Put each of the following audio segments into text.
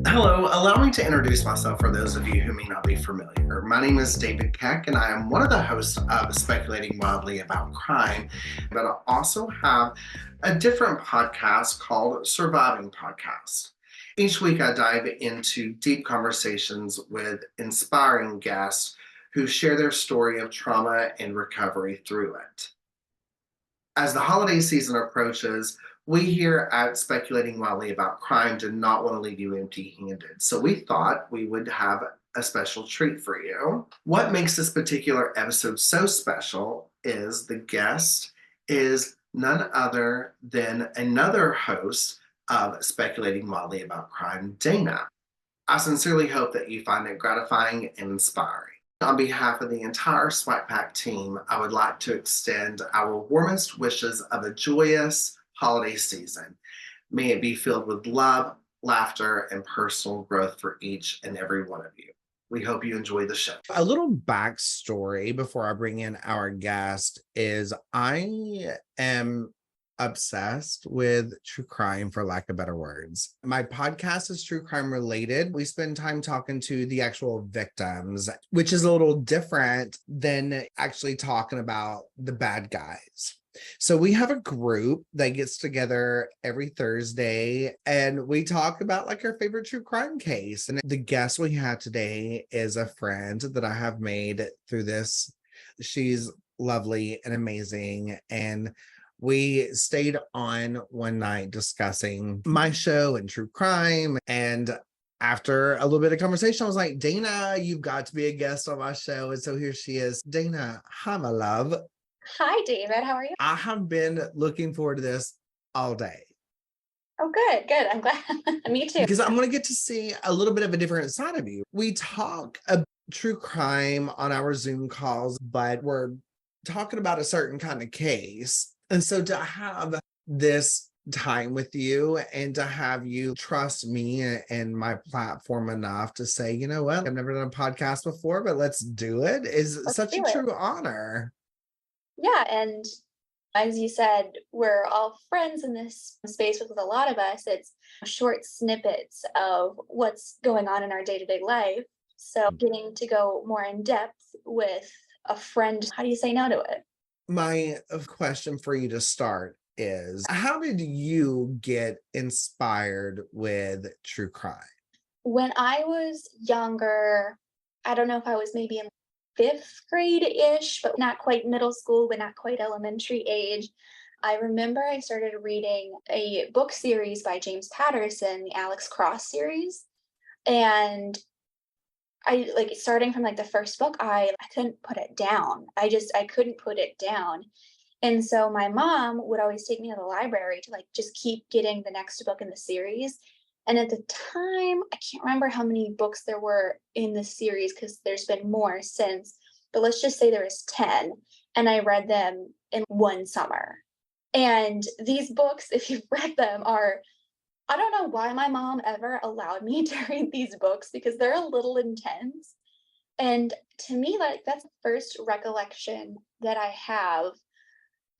Hello, allow me to introduce myself for those of you who may not be familiar. My name is David Keck, and I am one of the hosts of Speculating Wildly About Crime, but I also have a different podcast called Surviving Podcast. Each week, I dive into deep conversations with inspiring guests who share their story of trauma and recovery through it. As the holiday season approaches, we here at Speculating Wildly About Crime did not want to leave you empty handed. So we thought we would have a special treat for you. What makes this particular episode so special is the guest is none other than another host of Speculating Wildly About Crime, Dana. I sincerely hope that you find it gratifying and inspiring. On behalf of the entire Swipe Pack team, I would like to extend our warmest wishes of a joyous holiday season. May it be filled with love, laughter, and personal growth for each and every one of you. We hope you enjoy the show. A little backstory before I bring in our guest is I am obsessed with true crime, for lack of better words. My podcast is true crime related. We spend time talking to the actual victims, which is a little different than actually talking about the bad guys. So we have a group that gets together every Thursday and we talk about like our favorite true crime case. And the guest we have today is a friend that I have made through this. She's lovely and amazing. And we stayed on one night discussing my show and true crime. And after a little bit of conversation, I was like, Dana, you've got to be a guest on my show. And so here she is. Dana, hi, my love. Hi, David. How are you? I have been looking forward to this all day Oh, good, good. I'm glad. Me too. because I'm going to get to see a little bit of a different side of you. We talk about true crime on our Zoom calls, but we're talking about a certain kind of case. And so to have this time with you and to have you trust me and my platform enough to say, you know what, I've never done a podcast before, but let's do it is Let's such do a it. true honor. Yeah, and as you said, we're all friends in this space with a lot of us. It's short snippets of what's going on in our day-to-day life. So getting to go more in depth with a friend, how do you say no to it? My question for you to start is how did you get inspired with true crime? When I was younger, I don't know if I was maybe in fifth grade-ish, but not quite middle school, but not quite elementary age. I remember I started reading a book series by James Patterson, the Alex Cross series. And I like starting from like the first book, I couldn't put it down. I couldn't put it down. And so my mom would always take me to the library to like just keep getting the next book in the series. And at the time, I can't remember how many books there were in the series because there's been more since, but let's just say there was 10. And I read them in one summer. And these books, if you've read them, are I don't know why my mom ever allowed me to read these books because they're a little intense. And to me, like that's the first recollection that I have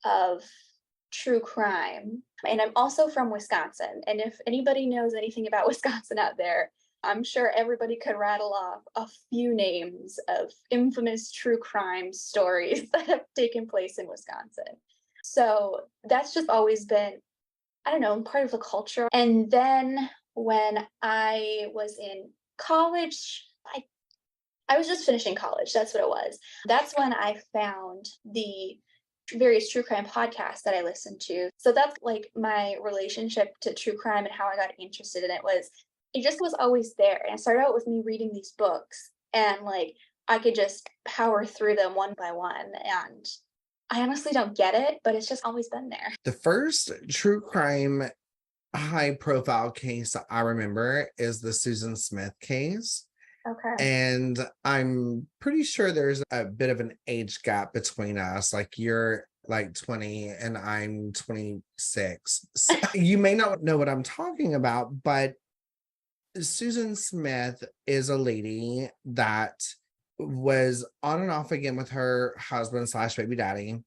of true crime. And I'm also from Wisconsin. And if anybody knows anything about Wisconsin out there, I'm sure everybody could rattle off a few names of infamous true crime stories that have taken place in Wisconsin. So that's just always been, I don't know, part of the culture. And then when I was in college, I was just finishing college. That's what it was. That's when I found the various true crime podcasts that I listened to. So that's like my relationship to true crime and how I got interested in it was it just was always there. And it started out with me reading these books and like I could just power through them one by one. And I honestly don't get it, but it's just always been there. The first true crime high profile case I remember is the Susan Smith case. Okay. And I'm pretty sure there's a bit of an age gap between us. Like you're like 20 and I'm 26. So you may not know what I'm talking about, but Susan Smith is a lady that was on and off again with her husband slash baby daddy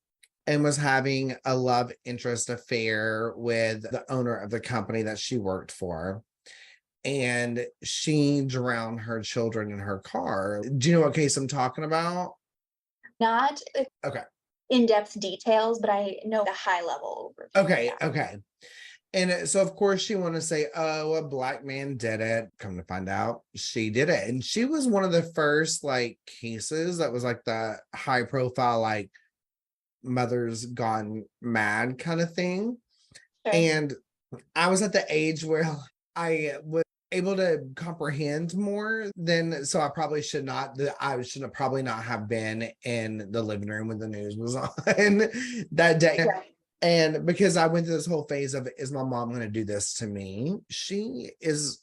and was having a love interest affair with the owner of the company that she worked for. and she drowned her children in her car. Do you know what case I'm talking about? Not Okay. in-depth details, but I know the high level overview. Okay. Yeah. Okay. And so, of course, you want to say, oh, a black man did it. Come to find out, she did it. And she was one of the first like cases that was like the high profile, like mother's gone mad kind of thing. Sure. And I was at the age where I was able to comprehend more than, so I probably should not, I should have probably not have been in the living room when the news was on that day. Yeah. And because I went through this whole phase of, is my mom going to do this to me? She is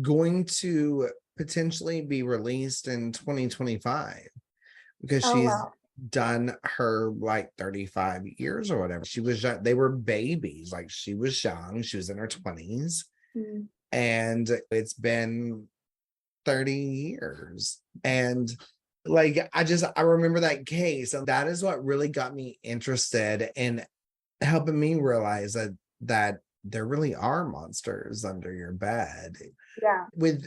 going to potentially be released in 2025 because Oh, she's wow. done her like 35 years or whatever. She was young, they were babies, like she was young, she was in her 20s, and it's been 30 years. And like I remember that case, and that is what really got me interested in helping me realize that there really are monsters under your bed. Yeah. With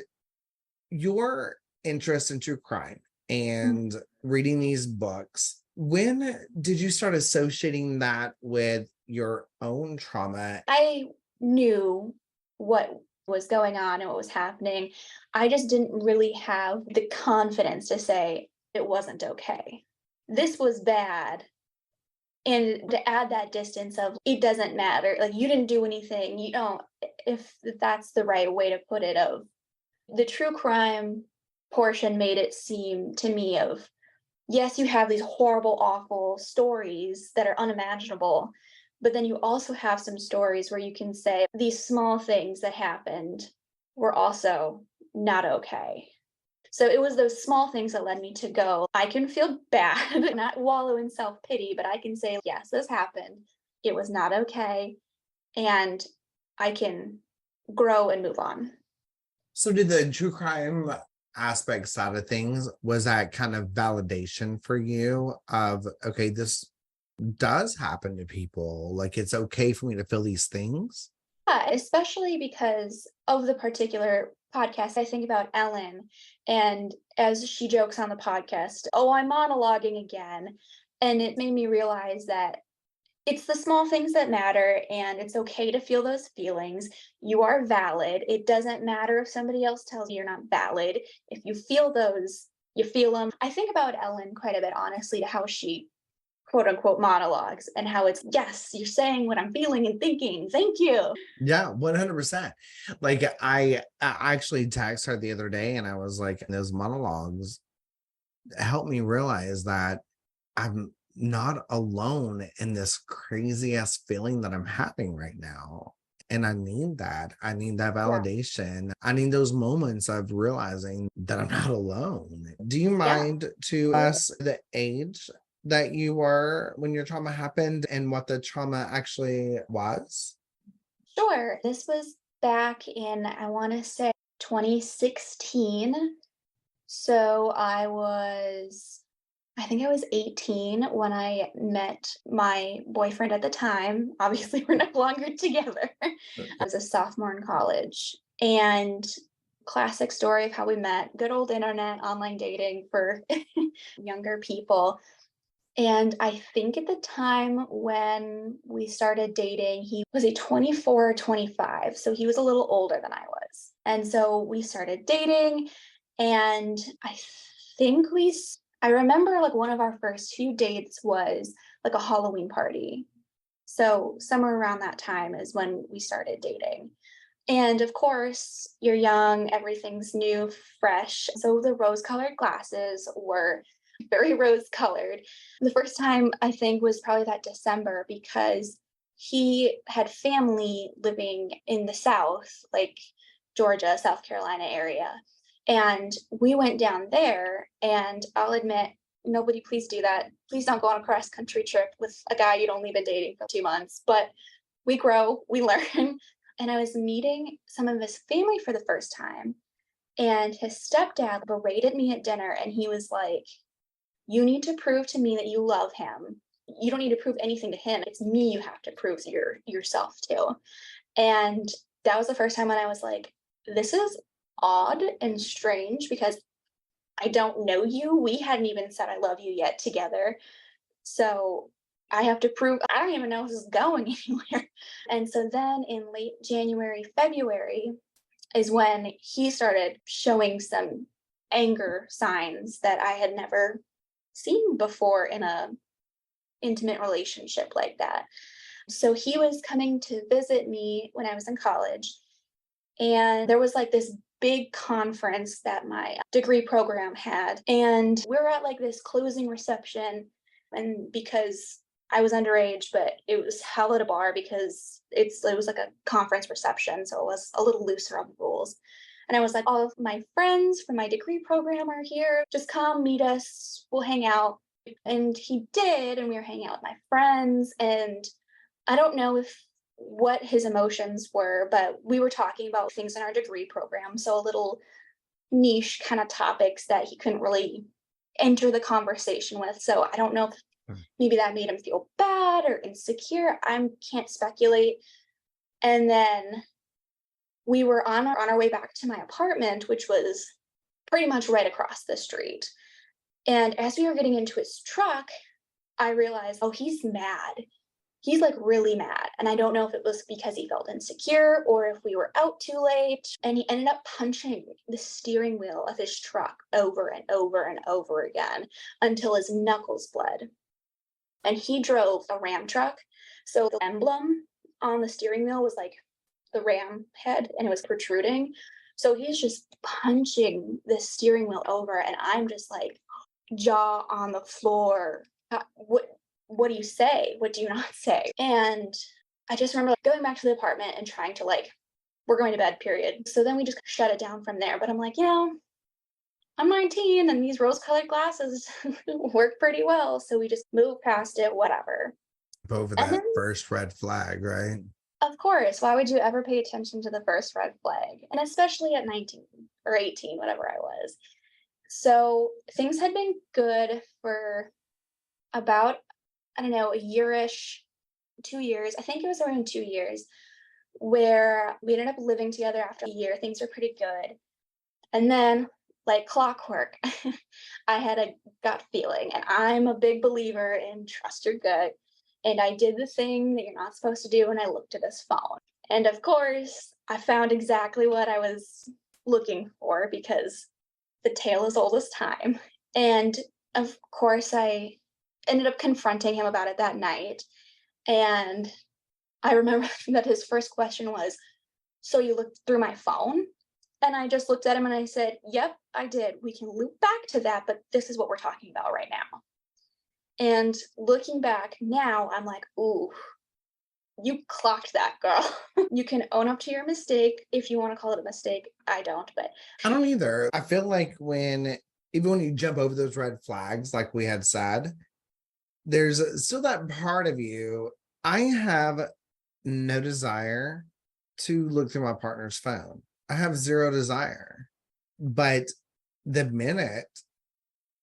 your interest in true crime Mm. and reading these books, when did you start associating that with your own trauma? I knew what was going on and what was happening. I just didn't really have the confidence to say it wasn't okay. This was bad. And to add that distance of it doesn't matter, like you didn't do anything, you don't, if that's the right way to put it, of the true crime portion made it seem to me of, yes, you have these horrible, awful stories that are unimaginable, but then you also have some stories where you can say these small things that happened were also not okay. So it was those small things that led me to go, I can feel bad, not wallow in self-pity, but I can say, yes, this happened. It was not okay. And I can grow and move on. So did the true crime aspect side of things, was that kind of validation for you of, okay, this does happen to people, like it's okay for me to feel these things? Yeah, especially because of the particular podcast. I think about Ellen, and as she jokes on the podcast, oh, I'm monologuing again. And it made me realize that it's the small things that matter, and it's okay to feel those feelings. You are valid. It doesn't matter if somebody else tells you you're not valid. If you feel those, you feel them. I think about Ellen quite a bit, honestly, to how she quote unquote monologues and how it's, yes, you're saying what I'm feeling and thinking. Thank you. Yeah, 100%. Like I actually texted her the other day and I was like, those monologues helped me realize that I'm not alone in this crazy ass feeling that I'm having right now. And I need that. I need that Yeah. validation. I need those moments of realizing that I'm not alone. Do you Yeah. mind to us the age that you were when your trauma happened and what the trauma actually was? Sure. This was back in, I want to say 2016. So I think I was 18 when I met my boyfriend at the time. Obviously, we're no longer together. I was a sophomore in college. And classic story of how we met, good old internet, online dating for younger people. And I think at the time when we started dating, he was a 24 or 25. So he was a little older than I was. And so we started dating. And think I remember like one of our first few dates was like a Halloween party. So somewhere around that time is when we started dating. And of course, you're young, everything's new, fresh. So the rose-colored glasses were very rose-colored. The first time I think was probably that December because he had family living in the South, like Georgia, South Carolina area. And we went down there, and I'll admit, nobody please do that. Please don't go on a cross country trip with a guy you'd only been dating for 2 months. But we grow, we learn. And I was meeting some of his family for the first time. And his stepdad berated me at dinner, and he was like, you need to prove to me that you love him. You don't need to prove anything to him. It's me you have to prove to yourself to. And that was the first time when I was like, this is odd and strange because I don't know you. We hadn't even said I love you yet together. So I have to prove I don't even know if this is going anywhere. And so then in late January, February is when he started showing some anger signs that I had never seen before in a intimate relationship like that. So he was coming to visit me when I was in college, and there was like this big conference that my degree program had. And we were at like this closing reception. And because I was underage, but it was held at a bar because it was like a conference reception. So it was a little looser on the rules. And I was like, all of my friends from my degree program are here. Just come meet us. We'll hang out. And he did. And we were hanging out with my friends. And I don't know if what his emotions were, but we were talking about things in our degree program. So a little niche kind of topics that he couldn't really enter the conversation with. So I don't know if maybe that made him feel bad or insecure. I can't speculate. And then we were on our way back to my apartment, which was pretty much right across the street. And as we were getting into his truck, I realized, oh, he's mad. He's like really mad. And I don't know if it was because he felt insecure or if we were out too late. And he ended up punching the steering wheel of his truck over and over and over again until his knuckles bled. And he drove a Ram truck. So the emblem on the steering wheel was like the Ram head and it was protruding. So he's just punching the steering wheel over. And I'm just like jaw on the floor. What do you say? What do you not say? And I just remember like, going back to the apartment and trying to like, we're going to bed, period. So then we just shut it down from there. But I'm like, I'm 19 and these rose-colored glasses work pretty well. So we just moved past it, whatever. Over And that then, first red flag, right? of course, why would you ever pay attention to the first red flag? And especially at 19 or 18, whatever I was. So things had been good for about, I don't know, a yearish, 2 years. I think it was around 2 years where we ended up living together after a year. Things were pretty good. And then, like clockwork, I had a gut feeling, and I'm a big believer in trust your gut. And I did the thing that you're not supposed to do, and I looked at his phone. And of course, I found exactly what I was looking for because the tale is old as time. And of course, I ended up confronting him about it that night. And I remember that his first question was, so you looked through my phone? And I just looked at him and I said, yep, I did. We can loop back to that, but this is what we're talking about right now. And looking back now, I'm like, ooh, you clocked that, girl. You can own up to your mistake if you want to call it a mistake. I don't, but I don't either. I feel like even when you jump over those red flags, like we had said, there's still that part of you. I have no desire to look through my partner's phone. I have zero desire. But the minute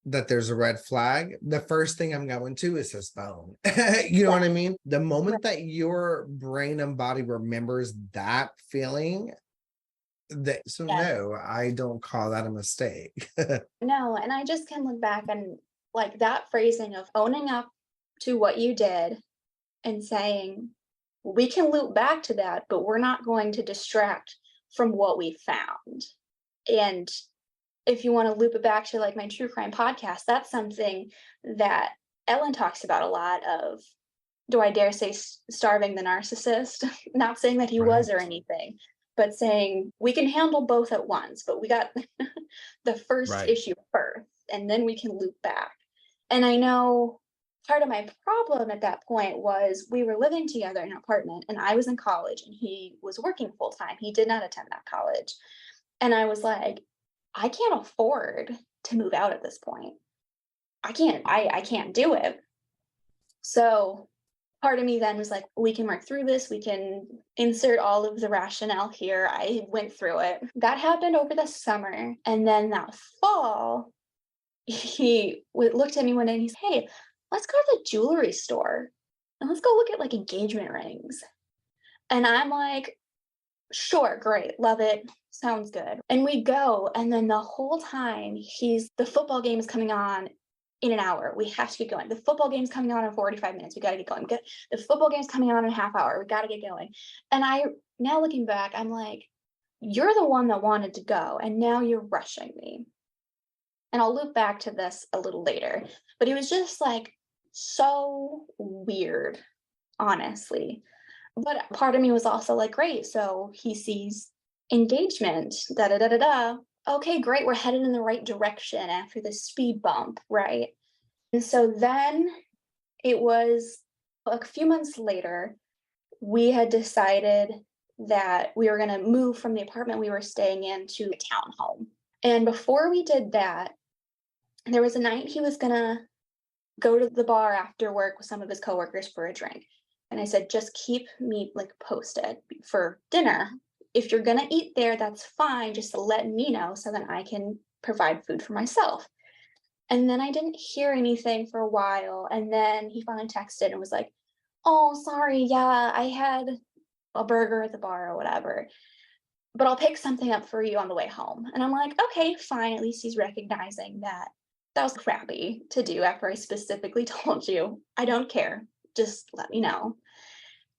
that there's a red flag, the first thing I'm going to is his phone. You know what I mean? The moment that your brain and body remembers that feeling, no, I don't call that a mistake. no, and I just can look back and like that phrasing of owning up to what you did and saying, we can loop back to that, but we're not going to distract from what we found. And if you want to loop it back to like my true crime podcast, that's something that Ellen talks about a lot of, do I dare say starving the narcissist? Not saying that he was or anything, but saying we can handle both at once, but we got the first issue first, and then we can loop back. And I know part of my problem at that point was we were living together in an apartment and I was in college and he was working full time. He did not attend that college. And I was like, I can't afford to move out at this point. I can't do it. So part of me then was like, we can work through this. We can insert all of the rationale here. I went through it. That happened over the summer. And then that fall, he looked at me one day and he said, hey, let's go to the jewelry store and let's go look at like engagement rings. And I'm like, Sure, great, love it, sounds good. And we go, and then the whole time the football game is coming on in an hour. We have to get going. The football game's coming on in 45 minutes. We got to get going. The football game's coming on in a half hour. We got to get going. And now looking back, I'm like, you're the one that wanted to go, and now you're rushing me. And I'll loop back to this a little later, but it was just like so weird, honestly. But part of me was also like, great. So he sees engagement, da da da da da. Okay, great. We're headed in the right direction after the speed bump, right? And so then it was a few months later, we had decided that we were going to move from the apartment we were staying in to a townhome. And before we did that, there was a night he was going to go to the bar after work with some of his coworkers for a drink. And I said, just keep me like posted for dinner. If you're going to eat there, that's fine. Just let me know so that I can provide food for myself. And then I didn't hear anything for a while. And then he finally texted and was like, oh, sorry. Yeah, I had a burger at the bar or whatever, but I'll pick something up for you on the way home. And I'm like, okay, fine. At least he's recognizing that was crappy to do after I specifically told you, I don't care. Just let me know.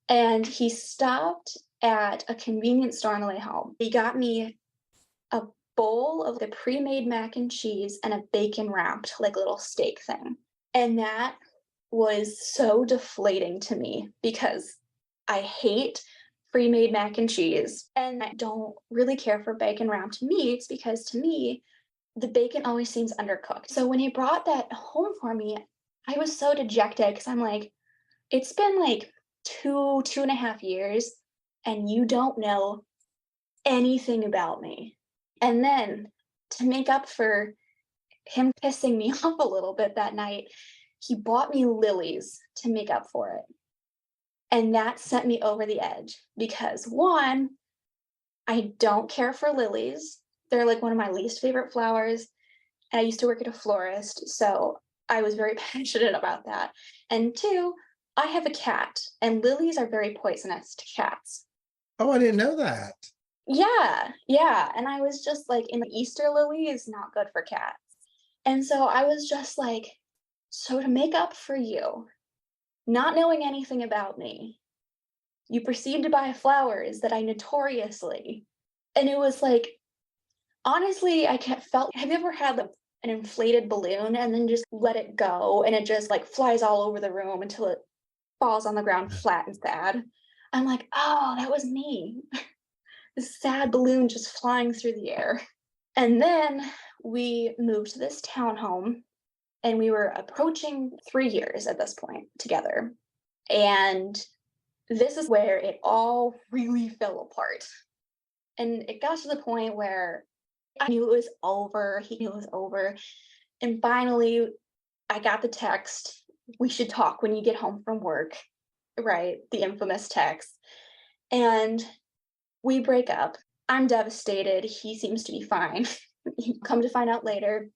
And he stopped at a convenience store on the way home. He got me a bowl of the pre-made mac and cheese and a bacon wrapped like little steak thing. And that was so deflating to me because I hate pre-made mac and cheese and I don't really care for bacon wrapped meats because to me, the bacon always seems undercooked. So when he brought that home for me, I was so dejected because I'm like, it's been like 2.5 years, and you don't know anything about me. And then to make up for him pissing me off a little bit that night, he bought me lilies to make up for it. And that sent me over the edge because one, I don't care for lilies. They're like one of my least favorite flowers. And I used to work at a florist, so I was very passionate about that. And two, I have a cat, and lilies are very poisonous to cats. Oh, I didn't know that. Yeah. And I was just like, in the Easter lily is not good for cats. And so I was just like, so to make up for you, not knowing anything about me, you proceed to buy flowers that I notoriously, and it was like, honestly, felt, have you ever had an inflated balloon and then just let it go and it just like flies all over the room until it falls on the ground flat and sad? I'm like, oh, that was me. This sad balloon just flying through the air. And then we moved to this townhome and we were approaching 3 years at this point together. And this is where it all really fell apart. And it got to the point where I knew it was over. He knew it was over. And finally, I got the text, we should talk when you get home from work, right? The infamous text. And we break up. I'm devastated. He seems to be fine. Come to find out later,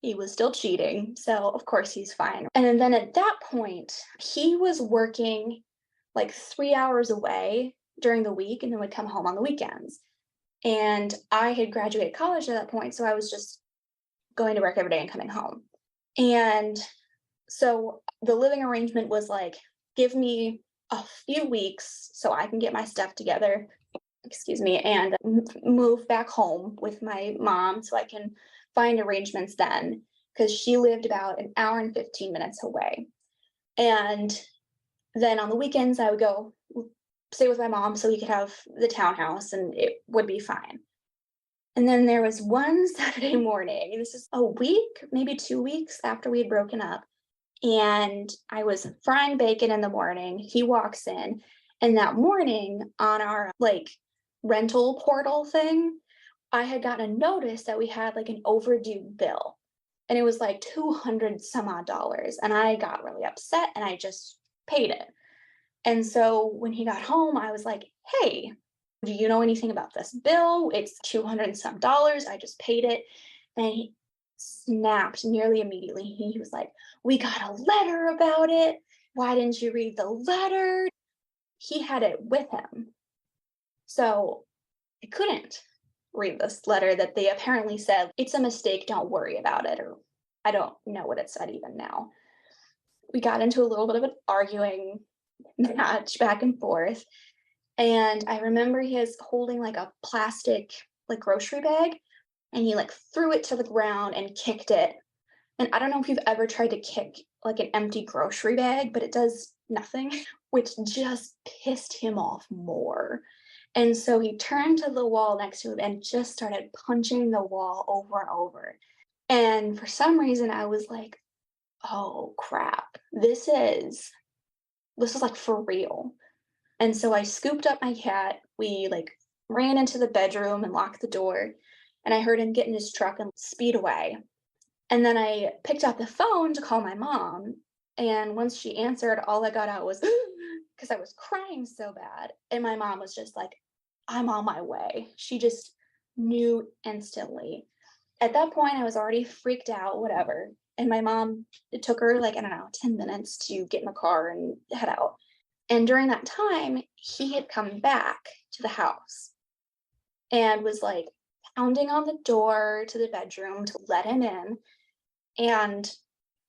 he was still cheating. So, of course, he's fine. And then at that point, he was working like 3 hours away during the week and then would come home on the weekends. And I had graduated college at that point, so I was just going to work every day and coming home. And so the living arrangement was like, give me a few weeks so I can get my stuff together, and move back home with my mom so I can find arrangements then, because she lived about an hour and 15 minutes away. And then on the weekends, I would go stay with my mom so we could have the townhouse and it would be fine. And then there was one Saturday morning, this is a week, maybe 2 weeks after we had broken up, and I was frying bacon in the morning. He walks in, and that morning on our like rental portal thing, I had gotten a notice that we had like an overdue bill, and it was like 200 some odd dollars, and I got really upset and I just paid it. And so when he got home, I was like, hey, do you know anything about this bill? It's 200 and some dollars. I just paid it. And he snapped nearly immediately. He was like, we got a letter about it. Why didn't you read the letter? He had it with him. So I couldn't read this letter that they apparently said, it's a mistake, don't worry about it, or I don't know what it said even now. We got into a little bit of an arguing match back and forth. And I remember he was holding like a plastic like grocery bag and he like threw it to the ground and kicked it. And I don't know if you've ever tried to kick like an empty grocery bag, but it does nothing, which just pissed him off more. And so he turned to the wall next to him and just started punching the wall over and over. And for some reason, I was like, oh crap, this is like for real. And so I scooped up my cat. We like ran into the bedroom and locked the door. And I heard him get in his truck and speed away. And then I picked up the phone to call my mom. And once she answered, all I got out was because I was crying so bad. And my mom was just like, I'm on my way. She just knew instantly. At that point, I was already freaked out, whatever. And my mom, it took her like, I don't know, 10 minutes to get in the car and head out. And during that time, he had come back to the house and was like pounding on the door to the bedroom to let him in. And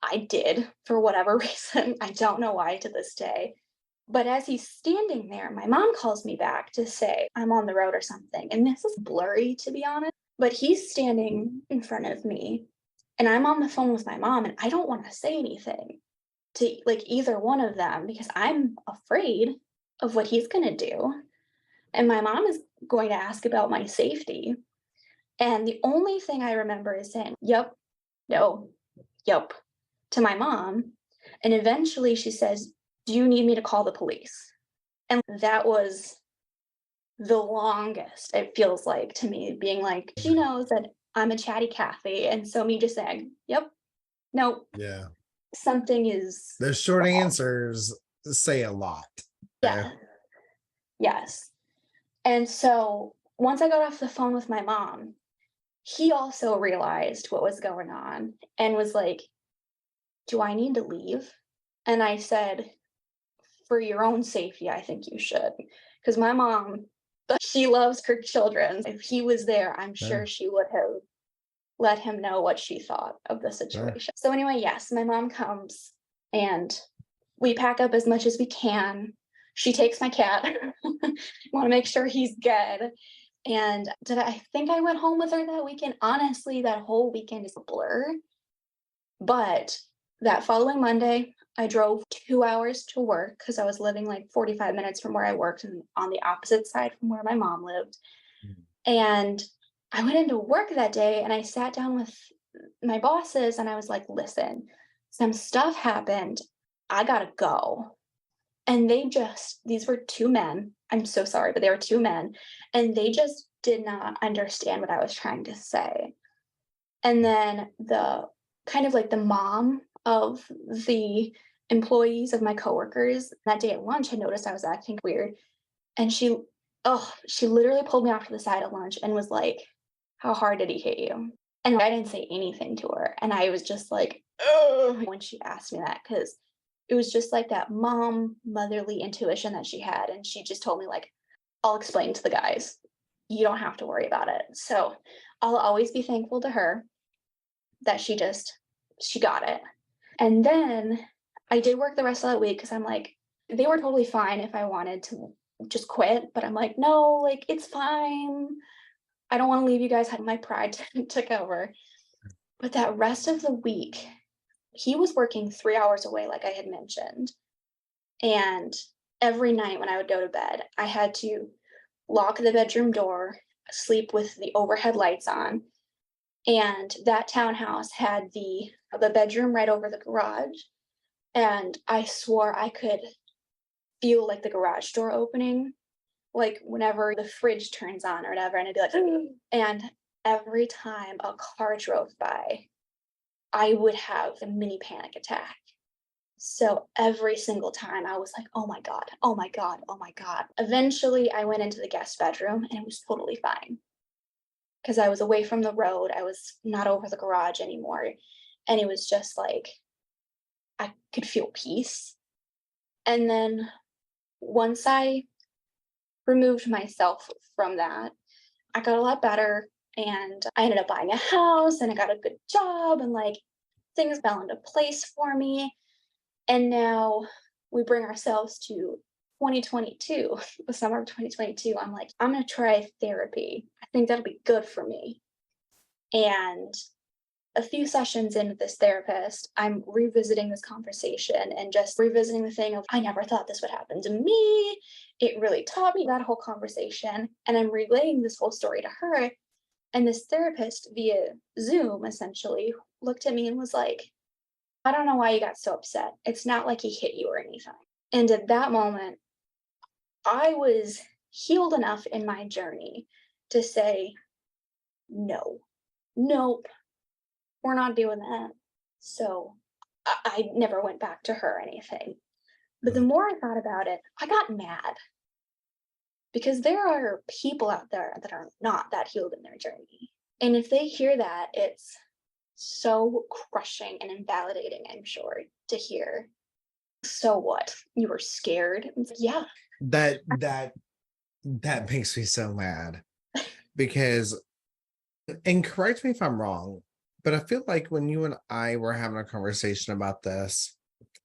I did for whatever reason. I don't know why to this day. But as he's standing there, my mom calls me back to say I'm on the road or something. And this is blurry, to be honest. But he's standing in front of me and I'm on the phone with my mom and I don't want to say anything to like either one of them because I'm afraid of what he's going to do. And my mom is going to ask about my safety. And the only thing I remember is saying, yep, no, yep, to my mom. And eventually she says, do you need me to call the police? And that was the longest, it feels like to me, being like, she knows that I'm a chatty Cathy. And so me just saying, yep, nope. Yeah. Something is. The short answers say a lot. Yeah. Yes. And so once I got off the phone with my mom, he also realized what was going on and was like, do I need to leave? And I said, for your own safety, I think you should. Because my mom, she loves her children. If he was there, I'm sure she would have let him know what she thought of the situation. So anyway, yes, my mom comes and we pack up as much as we can. She takes my cat. Want to make sure he's good. And I think I went home with her that weekend? Honestly, that whole weekend is a blur. But that following Monday, I drove 2 hours to work because I was living like 45 minutes from where I worked and on the opposite side from where my mom lived. And I went into work that day and I sat down with my bosses and I was like, listen, some stuff happened. I gotta go. And these were two men. I'm so sorry, but they were two men. And they just did not understand what I was trying to say. And then the kind of like the mom of the employees of my coworkers that day at lunch had noticed I was acting weird. And she literally pulled me off to the side at lunch and was like, how hard did he hit you? And I didn't say anything to her. And I was just like, ugh, when she asked me that, because it was just like that motherly intuition that she had. And she just told me, like, I'll explain to the guys. You don't have to worry about it. So I'll always be thankful to her that she got it. And then I did work the rest of that week because I'm like, they were totally fine if I wanted to just quit. But I'm like, no, like, it's fine. I don't want to leave you guys. My pride took over. But that rest of the week, he was working 3 hours away, like I had mentioned. And every night when I would go to bed, I had to lock the bedroom door, sleep with the overhead lights on. And that townhouse had the bedroom right over the garage. And I swore I could feel like the garage door opening, like whenever the fridge turns on or whatever. And I'd be like, and every time a car drove by, I would have a mini panic attack. So every single time I was like, oh my God, oh my God, oh my God. Eventually I went into the guest bedroom and it was totally fine. Because I was away from the road. I was not over the garage anymore. And it was just like, I could feel peace. And then once I removed myself from that, I got a lot better and I ended up buying a house and I got a good job and like things fell into place for me. And now we bring ourselves to 2022, the summer of 2022. I'm like, I'm going to try therapy. I think that'll be good for me. And a few sessions into this therapist, I'm revisiting this conversation and just revisiting the thing of, I never thought this would happen to me. It really taught me that whole conversation. And I'm relaying this whole story to her. And this therapist via Zoom essentially looked at me and was like, I don't know why you got so upset. It's not like he hit you or anything. And at that moment, I was healed enough in my journey to say, no, nope, we're not doing that. So I never went back to her or anything. But the more I thought about it, I got mad because there are people out there that are not that healed in their journey. And if they hear that, it's so crushing and invalidating, I'm sure, to hear. So what? You were scared? It's like, yeah. That makes me so mad because, and correct me if I'm wrong, but I feel like when you and I were having a conversation about this,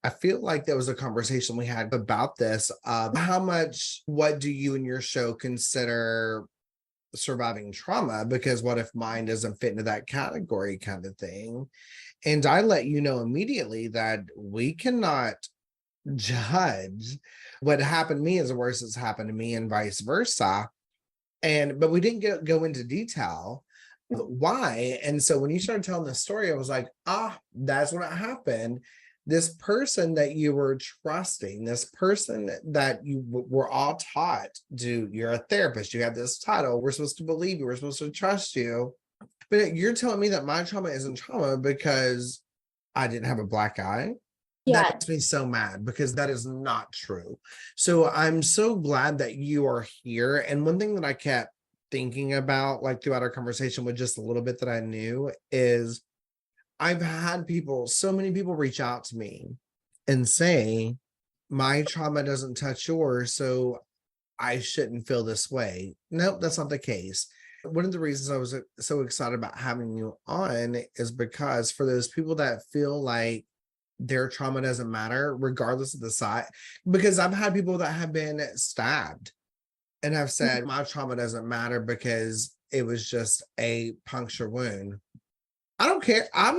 I feel like there was a conversation we had about this of how much, what do you and your show consider surviving trauma? Because what if mine doesn't fit into that category kind of thing? And I let you know immediately that we cannot judge what happened to me is worse as happened to me and vice versa. But we didn't go into detail why. And so when you started telling the story, I was like, that's what happened. This person that you were trusting, this person that you were all taught you're a therapist, you have this title, we're supposed to believe you, we're supposed to trust you. But you're telling me that my trauma isn't trauma because I didn't have a black eye? Yeah. That makes me so mad because that is not true. So I'm so glad that you are here. And one thing that I kept thinking about, like throughout our conversation with just a little bit that I knew, is I've had so many people reach out to me and say, my trauma doesn't touch yours, so I shouldn't feel this way. Nope, that's not the case. One of the reasons I was so excited about having you on is because for those people that feel like their trauma doesn't matter, regardless of the size, because I've had people that have been stabbed and have said, my trauma doesn't matter because it was just a puncture wound. I don't care. I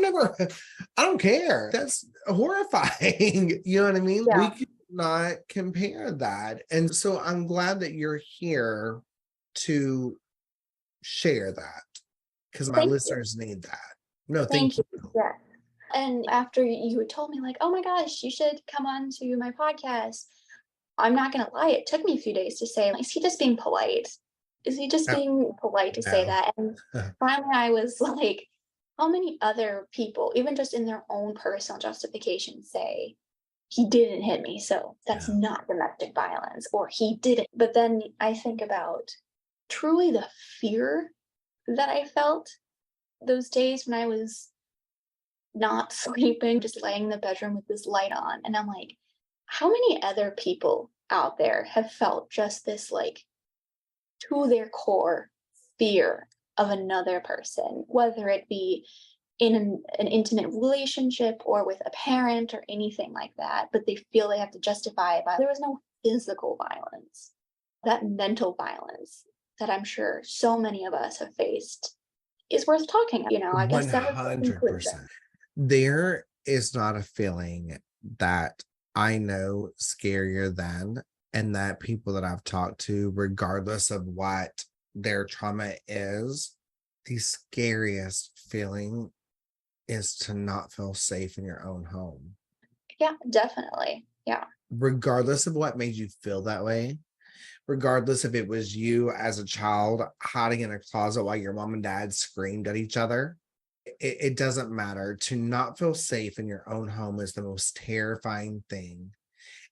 don't care. That's horrifying. You know what I mean? Yeah. We cannot compare that. And so I'm glad that you're here to share that because my listeners need that. No, thank you. Yeah. And after you had told me, like, oh my gosh, you should come on to my podcast, I'm not going to lie, it took me a few days to say, is he just being polite? Is he just being polite to say that? And finally, I was like, how many other people, even just in their own personal justification, say, he didn't hit me, so that's not domestic violence, or he didn't. But then I think about truly the fear that I felt those days when I was not sleeping, just laying in the bedroom with this light on. And I'm like, how many other people out there have felt just this, like, to their core fear of another person, whether it be in an intimate relationship or with a parent or anything like that, but they feel they have to justify it by there was no physical violence. That mental violence that I'm sure so many of us have faced is worth talking. I guess that was 100%. There is not a feeling that I know scarier than, and that people that I've talked to, regardless of what their trauma is, the scariest feeling is to not feel safe in your own home. Yeah, definitely. Yeah. Regardless of what made you feel that way, regardless if it was you as a child hiding in a closet while your mom and dad screamed at each other, it doesn't matter. To not feel safe in your own home is the most terrifying thing.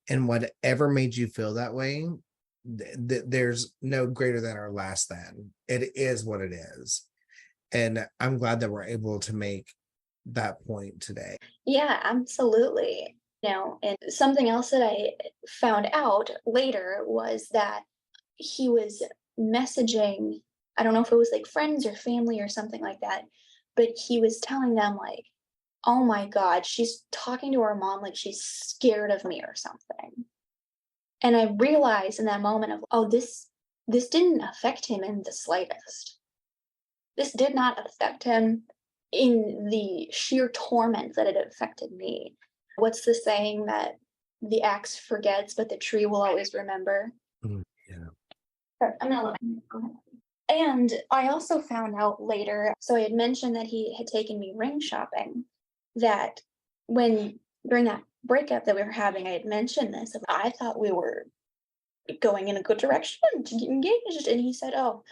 And whatever made you feel that way, there's no greater than or less than. It is what it is. And I'm glad that we're able to make that point today. Yeah, absolutely. And something else that I found out later was that he was messaging I don't know if it was like friends or family or something like that, but he was telling them like, "Oh my god, she's talking to her mom like she's scared of me or something." And I realized in that moment of, "Oh, this didn't affect him in the slightest. This did not affect him in the sheer torment that it affected me." What's the saying that the axe forgets, but the tree will always remember? Mm, yeah. Sure, I'm gonna let go ahead. And I also found out later, so I had mentioned that he had taken me ring shopping, that when during that breakup that we were having, I had mentioned this. I thought we were going in a good direction to get engaged. And he said, "Oh,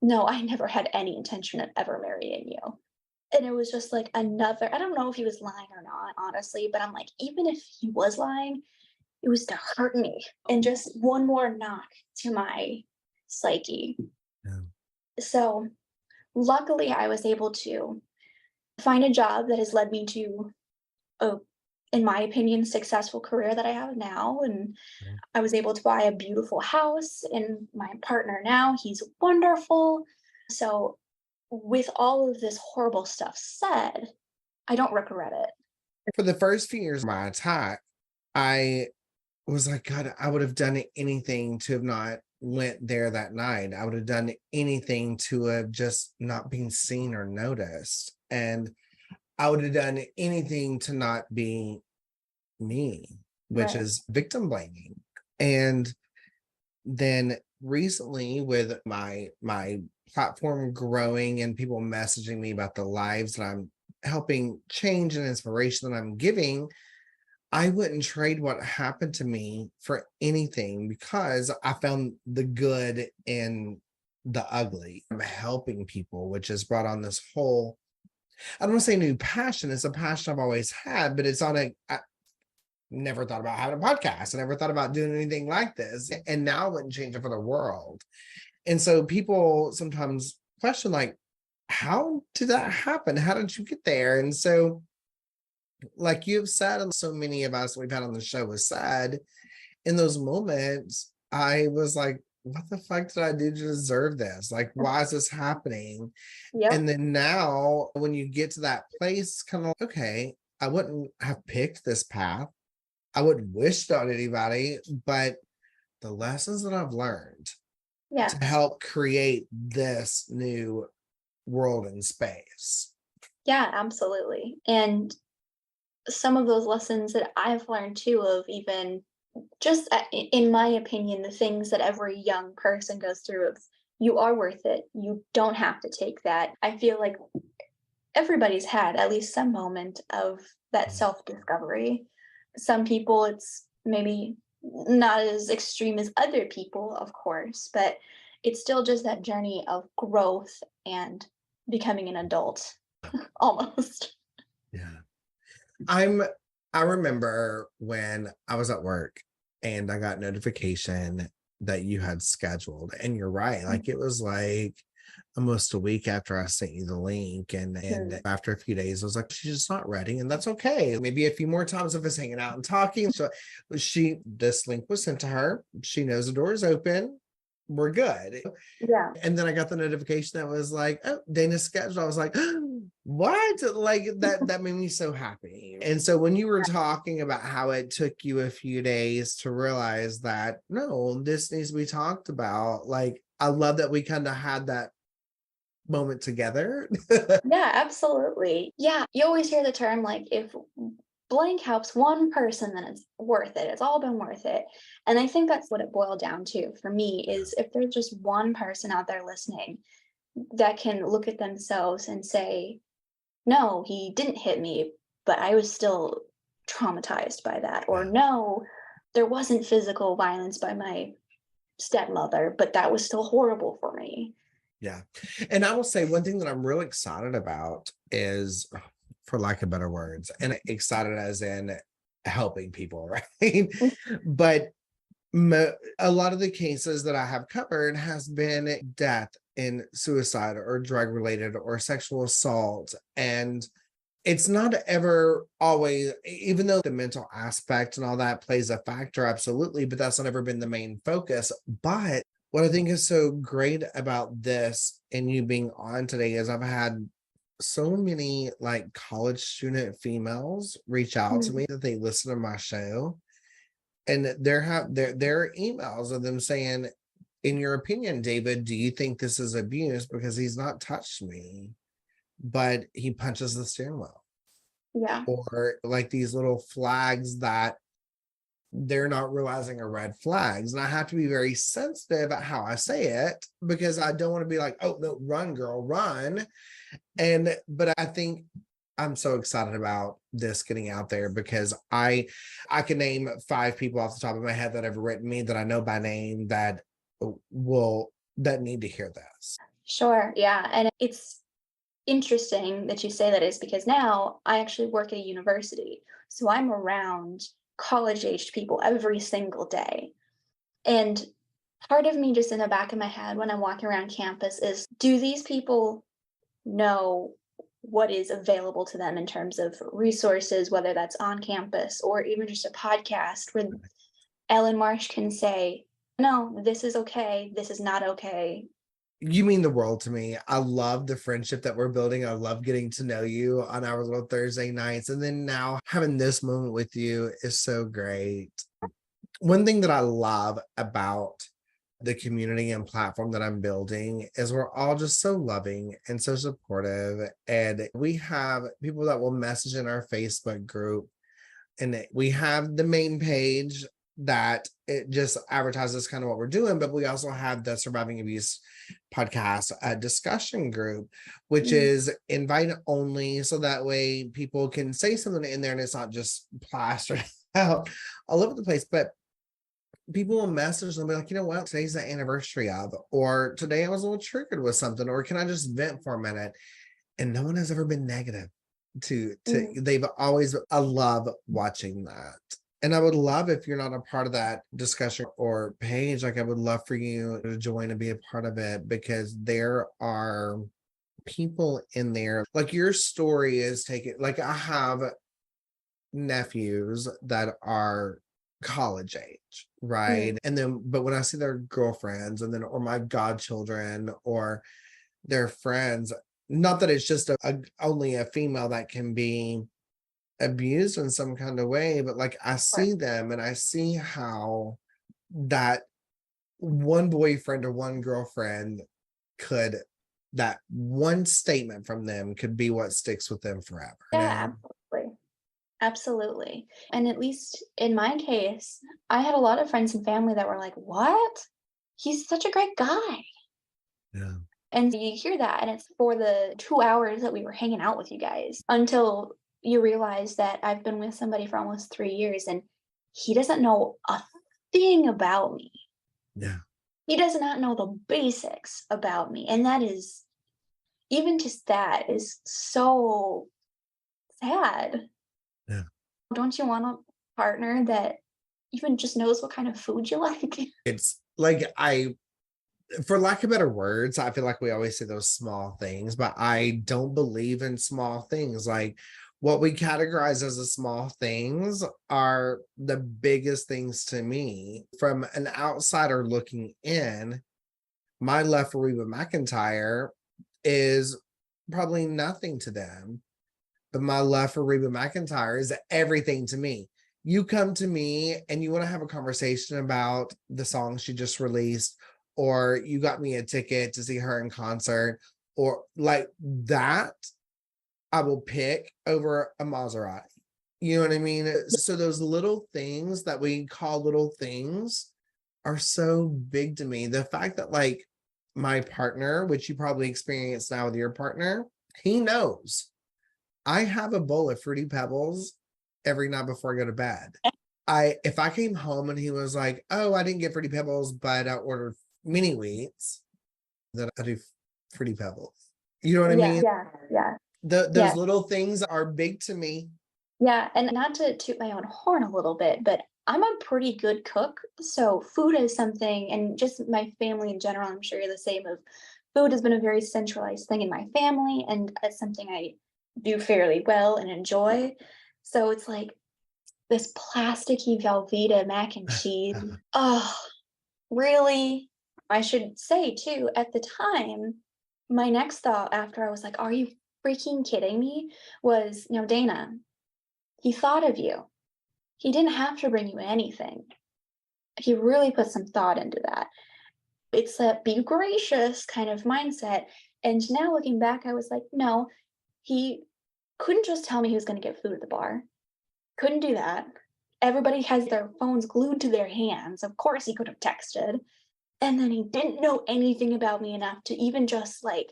no, I never had any intention of ever marrying you." And it was just like another, I don't know if he was lying or not, honestly, but I'm like, even if he was lying, it was to hurt me and just one more knock to my psyche. Yeah. So luckily, I was able to find a job that has led me to a, in my opinion, successful career that I have now. And Yeah. I was able to buy a beautiful house. And my partner now, he's wonderful. So, with all of this horrible stuff said, I don't regret it. For the first few years of my attack, I was like, God, I would have done anything to have not went there that night. I would have done anything to have just not been seen or noticed. And I would have done anything to not be me, which Right. is victim blaming. And then recently with my platform growing and people messaging me about the lives that I'm helping change and inspiration that I'm giving, I wouldn't trade what happened to me for anything because I found the good in the ugly. I'm helping people, which has brought on this whole, I don't want to say new passion. It's a passion I've always had, but it's on I never thought about having a podcast. I never thought about doing anything like this. And now I wouldn't change it for the world. And so people sometimes question, like, how did that happen? How did you get there? And so, like you've said, and so many of us we've had on the show have said, in those moments, I was like, what the fuck did I do to deserve this? Like, why is this happening? Yep. And then now, when you get to that place, kind of like, okay, I wouldn't have picked this path. I wouldn't wish it on anybody, but the lessons that I've learned to Yes. help create this new world and space. Yeah, absolutely. And some of those lessons that I've learned too, of even just in my opinion, the things that every young person goes through of, you are worth it. You don't have to take that. I feel like everybody's had at least some moment of that Mm. self discovery. Some people, it's maybe not as extreme as other people, of course, but it's still just that journey of growth and becoming an adult almost. Yeah. I'm I remember when I was at work and I got notification that you had scheduled. And you're right. Like it was like almost a week after I sent you the link. And Mhm. after a few days, I was like, she's just not ready. And that's okay. Maybe a few more times of us hanging out and talking. So this link was sent to her. She knows the door is open. We're good. Yeah. And then I got the notification that was like, oh, Dana's scheduled. I was like, what? Like that made me so happy. And so when you were talking about how it took you a few days to realize that, no, this needs to be talked about. Like, I love that we kind of had that moment together. Yeah, absolutely. Yeah, you always hear the term like, if blank helps one person, then it's worth it. It's all been worth it. And I think that's what it boiled down to for me, is if there's just one person out there listening that can look at themselves and say, "No, he didn't hit me, but I was still traumatized by that." Or, Yeah. "No, there wasn't physical violence by my stepmother, but that was still horrible for me." Yeah. And I will say one thing that I'm really excited about is, for lack of better words, and excited as in helping people, right? Mm. But a lot of the cases that I have covered has been death and suicide or drug related or sexual assault. And it's not ever always, even though the mental aspect and all that plays a factor, absolutely, but that's not ever been the main focus. But What I think is so great about this and you being on today is I've had so many like college student females reach out to Mm. me that they listen to my show, and their emails of them saying, in your opinion, David, do you think this is abuse? Because he's not touched me, but he punches the steering wheel. Yeah. Or like these little flags that they're not realizing are red flags. And I have to be very sensitive at how I say it because I don't want to be like, oh no, run, girl, run. But I think I'm so excited about this getting out there because I can name 5 people off the top of my head that have written me that I know by name that need to hear this. Sure. Yeah. And it's interesting that you say that is because now I actually work at a university. So I'm around college aged people every single day. And part of me just in the back of my head when I'm walking around campus is, do these people know what is available to them in terms of resources, whether that's on campus or even just a podcast where Ellen Marsh can say, no, this is okay, this is not okay. You mean the world to me. I love the friendship that we're building. I love getting to know you on our little Thursday nights. And then now having this moment with you is so great. One thing that I love about the community and platform that I'm building is we're all just so loving and so supportive. And we have people that will message in our Facebook group, and we have the main page that it just advertises kind of what we're doing, but we also have the Surviving Abuse podcast discussion group, which is invite only, so that way people can say something in there and it's not just plastered out all over the place. But people will message and be like, you know what, today's the anniversary of, or today I was a little triggered with something, or can I just vent for a minute? And no one has ever been negative to they've always, I love watching that. And I would love if you're not a part of that discussion or page, like I would love for you to join and be a part of it, because there are people in there. Like your story is taken, like I have nephews that are college age, right? And then, but when I see their girlfriends and then, or my godchildren or their friends, not that it's just only a female that can be abused in some kind of way, but like I see them and I see how that one boyfriend or one girlfriend could, that one statement from them could be what sticks with them forever. Yeah, absolutely. Absolutely. And at least in my case, I had a lot of friends and family that were like, what? He's such a great guy. Yeah. And you hear that, and it's for the 2 hours that we were hanging out with you guys until you realize that I've been with somebody for almost 3 years and he doesn't know a thing about me. Yeah. He does not know the basics about me. And that is, even just that is so sad. Yeah. Don't you want a partner that even just knows what kind of food you like? It's like for lack of better words, I feel like we always say those small things, but I don't believe in small things. Like what we categorize as the small things are the biggest things to me. From an outsider looking in, my love for Reba McEntire is probably nothing to them, but my love for Reba McEntire is everything to me. You come to me and you want to have a conversation about the song she just released, or you got me a ticket to see her in concert, or like that, I will pick over a Maserati. You know what I mean? So those little things that we call little things are so big to me. The fact that like my partner, which you probably experience now with your partner, he knows I have a bowl of Fruity Pebbles every night before I go to bed. If I came home and he was like, oh, I didn't get Fruity Pebbles, but I ordered mini wheats, then I do Fruity Pebbles. You know what I mean? Yeah. Those little things are big to me. Yeah, and not to toot my own horn a little bit, but I'm a pretty good cook. So food is something, and just my family in general, I'm sure you're the same, of food has been a very centralized thing in my family, and it's something I do fairly well and enjoy. So it's like this plasticky Velveeta mac and cheese. Oh, really? I should say too, at the time, my next thought after I was like, "Are you freaking kidding me?" was, Dana, he thought of you. He didn't have to bring you anything. He really put some thought into that. It's a be gracious kind of mindset. And now looking back, I was like, no, he couldn't just tell me he was going to get food at the bar. Couldn't do that. Everybody has their phones glued to their hands. Of course, he could have texted. And then he didn't know anything about me enough to even just like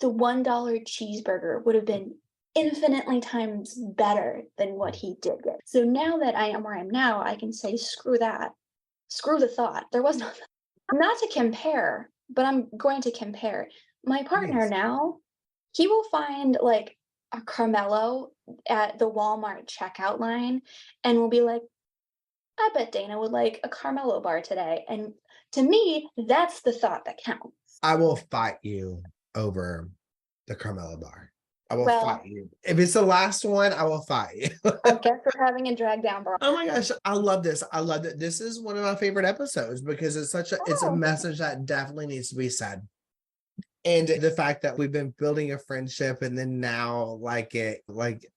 the $1 cheeseburger would have been infinitely times better than what he did get. So now that I am where I am now, I can say, screw that. Screw the thought. There was no, not to compare, but I'm going to compare. My partner Please. now, he will find like a Carmelo at the Walmart checkout line and will be like, I bet Dana would like a Carmelo bar today. And to me, that's the thought that counts. I will fight you over the Carmela bar. I will Well, fight you. If it's the last one, I will fight you. I guess we're having a drag down bar. Oh my gosh, I love this. I love it. This is one of my favorite episodes because it's a Oh, message that definitely needs to be said. And the fact that we've been building a friendship and then now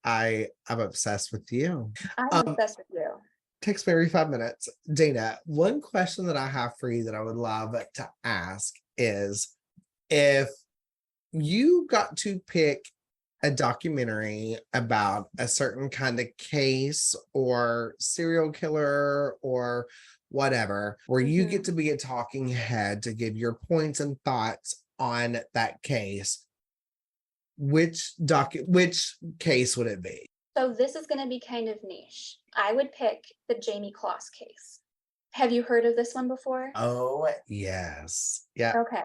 I'm obsessed with you. I'm Um obsessed with you. takes maybe 5 minutes. Dana, one question that I have for you that I would love to ask is if you got to pick a documentary about a certain kind of case or serial killer or whatever, where you get Mhm. to be a talking head to give your points and thoughts on that case, which case would it be? So this is going to be kind of niche. I would pick the Jamie Kloss case. Have you heard of this one before? Oh, yes. Yeah. Okay.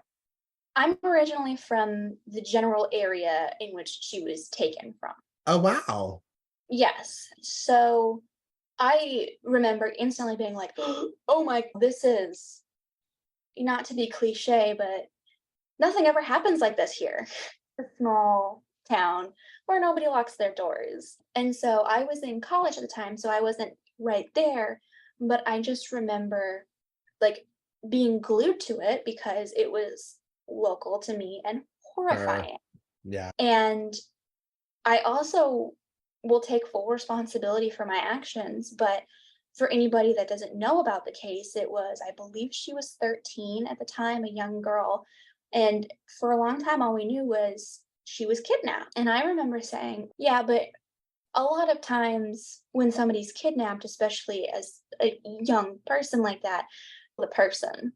I'm originally from the general area in which she was taken from. Oh, wow. Yes. So I remember instantly being like, oh my, this is not to be cliche, but nothing ever happens like this here. A small town where nobody locks their doors. And so I was in college at the time, so I wasn't right there, but I just remember like being glued to it because it was local to me and Her. horrifying. Yeah. And I also will take full responsibility for my actions, but for anybody that doesn't know about the case, it was, I believe she was 13 at the time, a young girl. And for a long time, all we knew was she was kidnapped. And I remember saying, yeah, but a lot of times when somebody's kidnapped, especially as a young person like that, the person,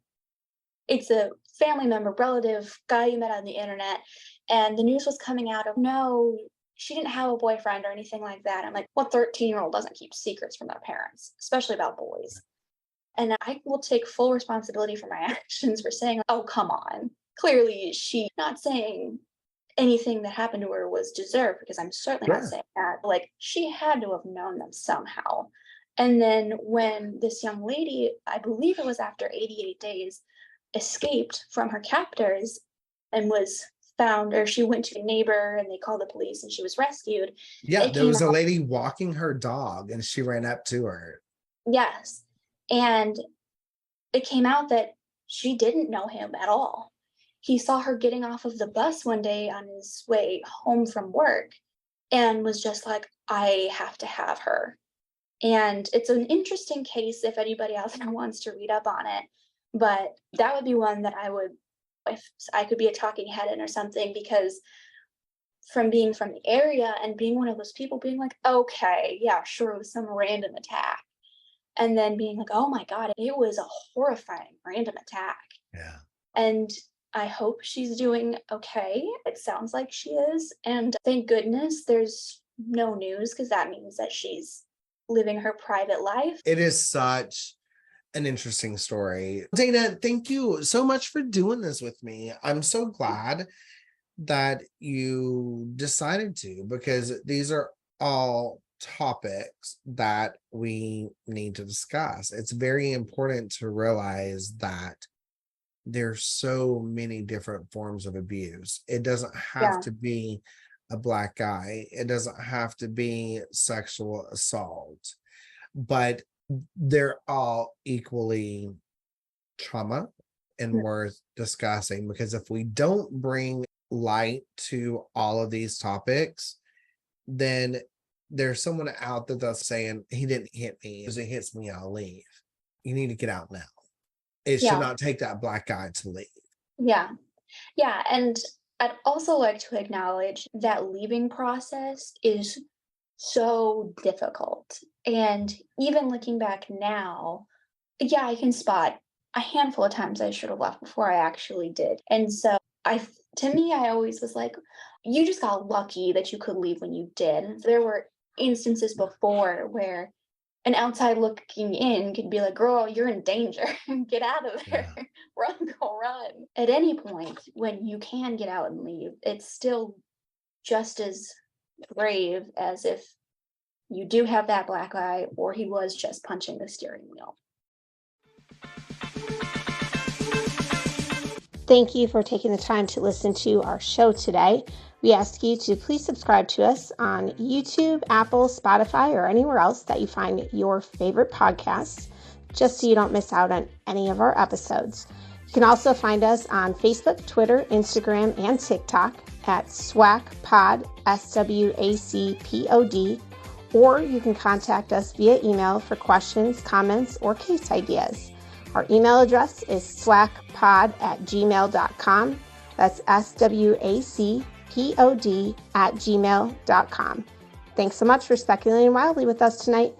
it's a family member, relative, guy you met on the internet, and the news was coming out of, no, she didn't have a boyfriend or anything like that. I'm like, what 13-year-old doesn't keep secrets from their parents, especially about boys? And I will take full responsibility for my actions for saying, oh, come on. Clearly, she not saying anything that happened to her was deserved, because I'm certainly not Sure. saying that. Like, she had to have known them somehow. And then when this young lady, I believe it was after 88 days, escaped from her captors and was found, or she went to a neighbor and they called the police and she was rescued, Yeah, it there came was a out, lady walking her dog and she ran up to her. yes. And it came out that she didn't know him at all. He saw her getting off of the bus one day on his way home from work and was just like, I have to have her. And it's an interesting case if anybody else wants to read up on it. But that would be one that I would, if I could be a talking head in or something, because from being from the area and being one of those people being like, okay, yeah, sure, it was some random attack. And then being like, oh my God, it was a horrifying random attack. Yeah. And I hope she's doing okay. It sounds like she is. And thank goodness there's no news, because that means that she's living her private life. It is such an interesting story. Dana, thank you so much for doing this with me. I'm so glad that you decided to, because these are all topics that we need to discuss. It's very important to realize that there's so many different forms of abuse. It doesn't have Yeah. to be a black guy. It doesn't have to be sexual assault, but they're all equally trauma and worth discussing, because if we don't bring light to all of these topics, then there's someone out there that's saying, he didn't hit me. If it hits me, I'll leave. You need to get out now. It should not take that black guy to leave. Yeah. Yeah. And I'd also like to acknowledge that leaving process is so difficult. And even looking back now, yeah, I can spot a handful of times I should have left before I actually did. And so to me, I always was like, you just got lucky that you could leave when you did. There were instances before where an outside looking in could be like, girl, you're in danger. Get out of there. Yeah. Run, go run. At any point when you can get out and leave, it's still just as brave as if you do have that black eye or he was just punching the steering wheel. Thank you for taking the time to listen to our show today. We ask you to please subscribe to us on YouTube, Apple, Spotify, or anywhere else that you find your favorite podcasts, just so you don't miss out on any of our episodes. You can also find us on Facebook, Twitter, Instagram, and TikTok at SWACPod, SWACPOD, or you can contact us via email for questions, comments, or case ideas. Our email address is swacpod@gmail.com. That's SWACPOD@gmail.com. Thanks so much for speculating wildly with us tonight.